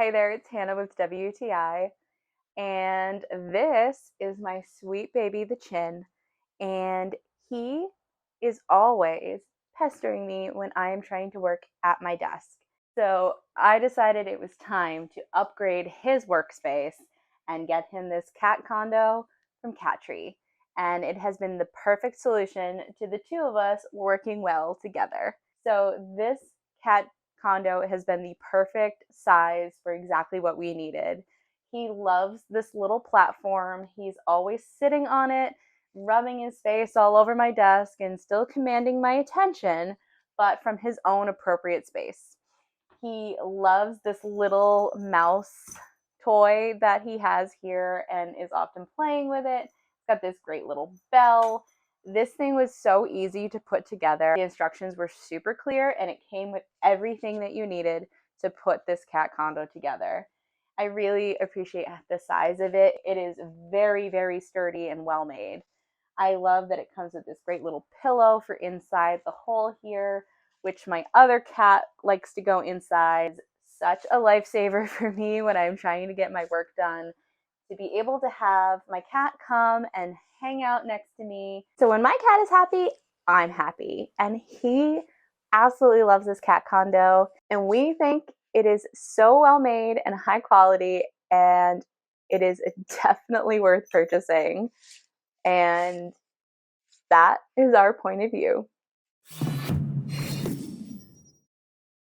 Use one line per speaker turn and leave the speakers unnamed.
Hey there, it's Hannah with WTI, and this is my sweet baby, the Chin, and he is always pestering me when I am trying to work at my desk. So I decided it was time to upgrade his workspace and get him this cat condo from Catry, and it has been the perfect solution to the two of us working well together. So this cat condo has been the perfect size for exactly what we needed. He loves this little platform. He's always sitting on it, rubbing his face all over my desk and still commanding my attention, but from his own appropriate space. He loves this little mouse toy that he has here and is often playing with it. It's got this great little bell. This thing was so easy to put together. The instructions were super clear and it came with everything that you needed to put this cat condo together. I really appreciate the size of it. It is very, very sturdy and well made. I love that it comes with this great little pillow for inside the hole here, which my other cat likes to go inside. Such a lifesaver for me when I'm trying to get my work done, to be able to have my cat come and hang out next to me. So when my cat is happy, I'm happy. And he absolutely loves this cat condo. And we think it is so well made and high quality, and it is definitely worth purchasing. And that is our point of view.